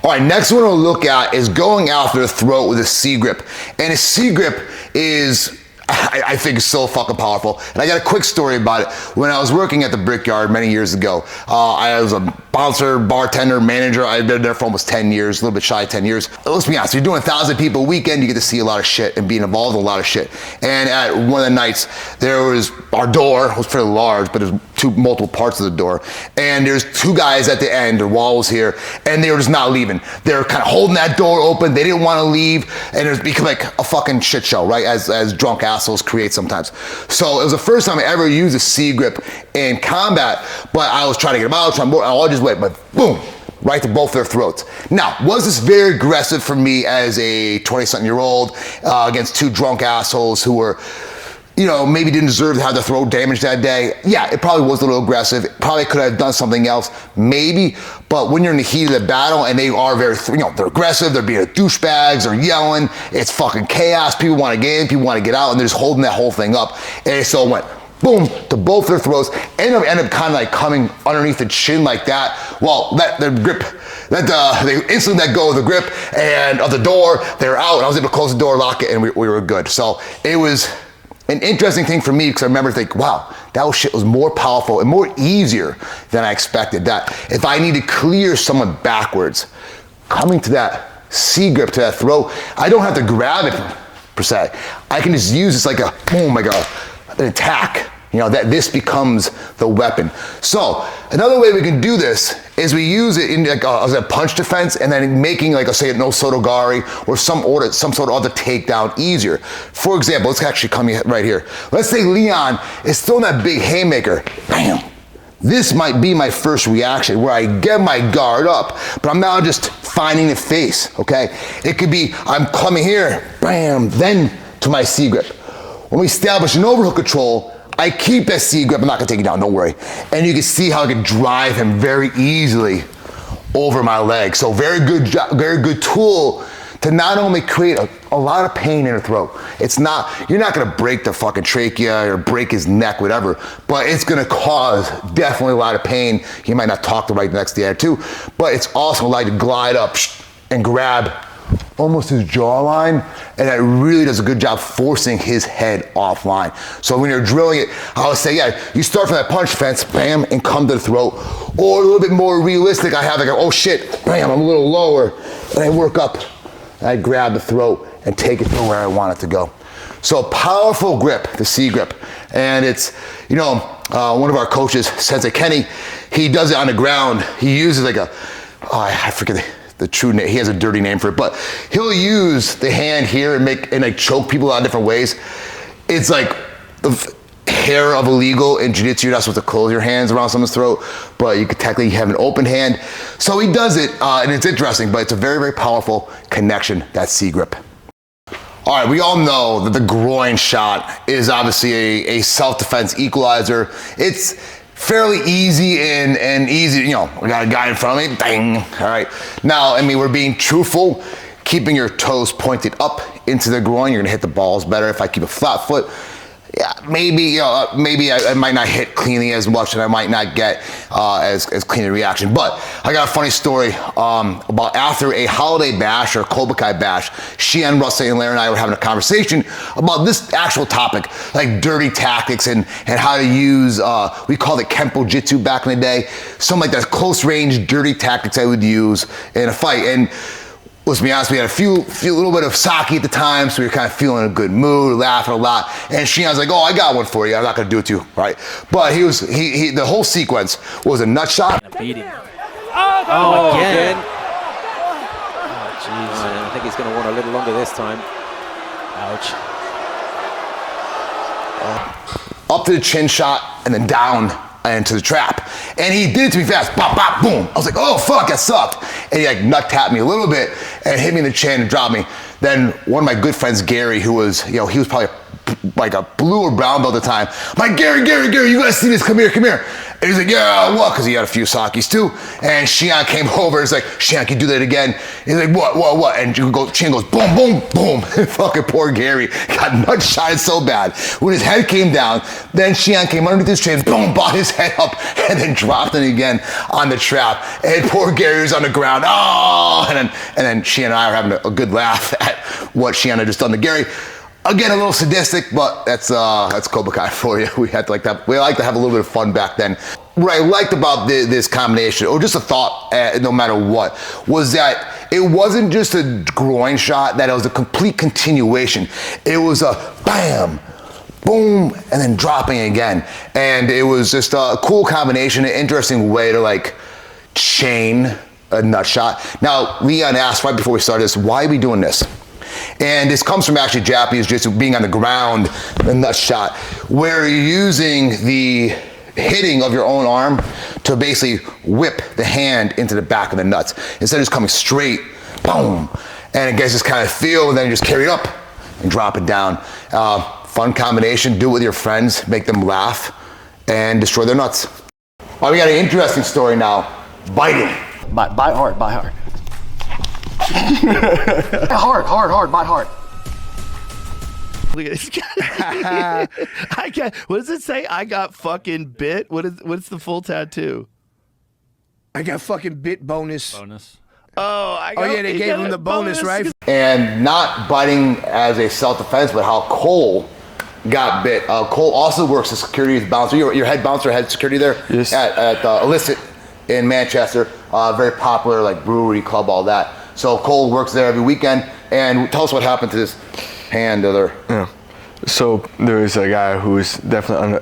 All right, next one we'll look at is going after the throat with a C grip. And a C grip is, I think, so fucking powerful. And I got a quick story about it. When I was working at the Brickyard many years ago, I was a bouncer, bartender, manager. I've been there for almost 10 years, a little bit shy of 10 years. Let's be honest, you're doing 1,000 people a weekend, you get to see a lot of shit and being involved in a lot of shit. And at one of the nights, our door was pretty large, but there's multiple parts of the door. And there's two guys at the end, their wall was here, and they were just not leaving. They were kind of holding that door open, they didn't want to leave, and it was become like a fucking shit show, right? As drunk assholes create sometimes. So it was the first time I ever used a C grip in combat, but I was trying to get them out, I just went, but boom, right to both their throats. Now, was this very aggressive for me as a 20-something-year-old against two drunk assholes who were, you know, maybe didn't deserve to have their throat damaged that day? Yeah, it probably was a little aggressive. Probably could have done something else, maybe. But when you're in the heat of the battle and they are very, they're aggressive, they're being douchebags, they're yelling, it's fucking chaos. People want to get in, people want to get out, and they're just holding that whole thing up. And so it went boom to both their throats. End up kind of like coming underneath the chin like that. Well, they instantly let go of the grip and of the door. They're out, and I was able to close the door, lock it, and we were good. So it was an interesting thing for me because I remember thinking, wow, that shit was more powerful and more easier than I expected. That if I need to clear someone backwards, coming to that C grip, to that throat, I don't have to grab it per se. I can just use this like a, oh my God, an attack. You know, that this becomes the weapon. So another way we can do this is we use it in like as a punch defense, and then making like, say, a no sotogari or some sort of other takedown easier. For example, let's actually come right here. Let's say Leon is throwing that big haymaker, bam. This might be my first reaction where I get my guard up, but I'm now just finding the face, okay? It could be, I'm coming here, bam, then to my C grip. When we establish an overhook control, I keep that C grip, I'm not gonna take it down, don't worry. And you can see how I can drive him very easily over my leg. So very good tool to not only create a lot of pain in the throat. You're not gonna break the fucking trachea or break his neck, whatever, but it's gonna cause definitely a lot of pain. He might not talk the right next day or two, but it's also like to glide up and grab almost his jawline, and that really does a good job forcing his head offline. So when you're drilling it, I would say, yeah, you start from that punch fence, bam, and come to the throat. Or a little bit more realistic, I have like, oh shit, bam, I'm a little lower, and I work up, and I grab the throat and take it to where I want it to go. So powerful grip, the C grip. And it's, one of our coaches, Sensei Kenny, he does it on the ground. He uses like I forget the true name, he has a dirty name for it, but he'll use the hand here and like choke people out different ways. It's like the hair of illegal in Jiu-Jitsu. You're not supposed to close your hands around someone's throat, but you could technically have an open hand. So he does it, and it's interesting, but it's a very, very powerful connection, that C grip. All right, we all know that the groin shot is obviously a self-defense equalizer. It's fairly easy and easy, we got a guy in front of me, bang, all right. Now, we're being truthful, keeping your toes pointed up into the groin, you're gonna hit the balls better. If I keep a flat foot, yeah, maybe I might not hit cleanly as much, and I might not get as clean a reaction. But I got a funny story about after a holiday bash or Cobra Kai bash, Sheehan, Russell, and Larry and I were having a conversation about this actual topic, like dirty tactics and how to use, we called it Kempo Jitsu back in the day, some like that close range dirty tactics I would use in a fight. And let's be honest, we had a little bit of sake at the time, so we were kind of feeling in a good mood, laughing a lot. And Sheehan's like, oh, I got one for you. I'm not gonna do it to you, right? But the whole sequence was a nut shot. Beat him. Oh, again. Oh, jeez. I think he's gonna want a little longer this time. Ouch. Up to the chin shot and then down into the trap. And he did it to me fast, bop, bop, boom. I was like, oh fuck, that sucked. And he like nut tapped me a little bit and hit me in the chin and dropped me. Then one of my good friends, Gary, who was, he was probably like a blue or brown belt at the time. I'm like, Gary, you gotta see this, come here. And he's like, yeah, what? Because he had a few sakis too. And Shion came over, he's like, Shion, can you do that again? He's like, what? And Shion goes, boom. Fucking poor Gary got nut shotted so bad. When his head came down, then Shion came underneath his chin, boom, bought his head up, and then dropped him again on the trap. And poor Gary was on the ground, and then Shion and I are having a good laugh at what Shion had just done to Gary. Again, a little sadistic, but that's Cobra Kai for you. We like to have a little bit of fun back then. What I liked about this combination, or just a thought, no matter what, was that it wasn't just a groin shot, that it was a complete continuation. It was a bam, boom, and then dropping again. And it was just a cool combination, an interesting way to like chain a nut shot. Now, Leon asked right before we started this, why are we doing this? And this comes from actually Japanese Jiu-Jitsu, being on the ground, the nut shot, where you're using the hitting of your own arm to basically whip the hand into the back of the nuts. Instead of just coming straight, boom, and it gets this kind of feel, and then you just carry it up and drop it down. Fun combination, do it with your friends, make them laugh, and destroy their nuts. All right, we got an interesting story now, biting. Bite hard. hard, bite hard. Look at this guy. What does it say? I got fucking bit. What's the full tattoo? I got fucking bit bonus. Oh, They gave him the bonus, right? And not biting as a self-defense, but how Cole got bit. Cole also works as security bouncer. Your head bouncer, head security there? Yes. At Illicit in Manchester. Very popular, like brewery, club, all that. So Cole works there every weekend. And tell us what happened to this hand there. Yeah. So there was a guy who was definitely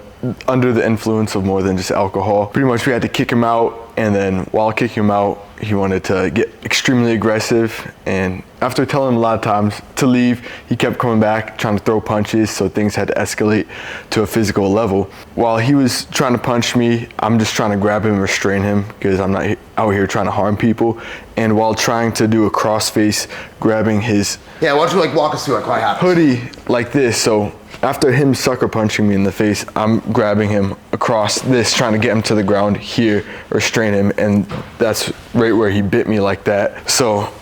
under the influence of more than just alcohol. Pretty much we had to kick him out, and then while kicking him out, he wanted to get extremely aggressive, and after telling him a lot of times to leave, he kept coming back trying to throw punches, so things had to escalate to a physical level. While he was trying to punch me, I'm just trying to grab him and restrain him because I'm not out here trying to harm people. And while trying to do a crossface, grabbing his why don't you walk us through it? Quite happy. hoodie like this. So after him sucker punching me in the face, I'm grabbing him across this, trying to get him to the ground here, restrain him, and that's right where he bit me like that. So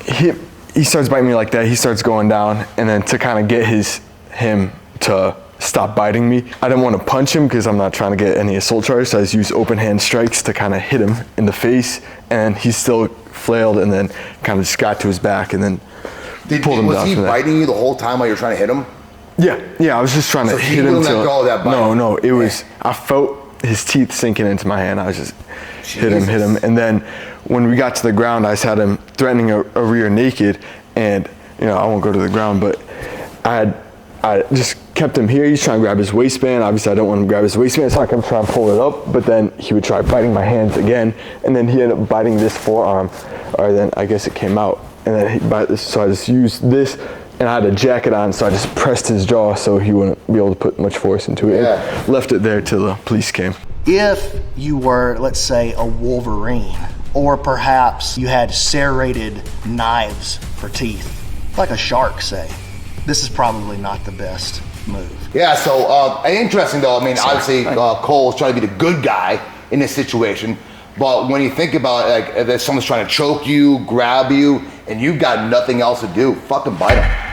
he starts biting me like that, he starts going down, and then to kind of get him to stop biting me, I didn't want to punch him because I'm not trying to get any assault charges, so I just used open hand strikes to kind of hit him in the face, and he still flailed and then kind of just got to his back and then pulled him down. Was he biting you the whole time while you were trying to hit him? Yeah, I was just trying to hit him. So he wouldn't let go of that bite? No, it was, I felt his teeth sinking into my hand. I was just hit him. And then when we got to the ground, I just had him threatening a rear naked, and I won't go to the ground, but I just kept him here. He's trying to grab his waistband. Obviously, I don't want him to grab his waistband, so I kept trying to pull it up, but then he would try biting my hands again, and then he ended up biting this forearm, or then I guess it came out, and then he bit this, so I just used this, and I had a jacket on, so I just pressed his jaw so he wouldn't be able to put much force into it. Yeah. And left it there till the police came. If you were, let's say, a Wolverine, or perhaps you had serrated knives for teeth, like a shark, say, this is probably not the best move. Yeah, so interesting though. I mean, obviously Cole's trying to be the good guy in this situation, but when you think about it, like if someone's trying to choke you, grab you, and you've got nothing else to do, fucking bite them.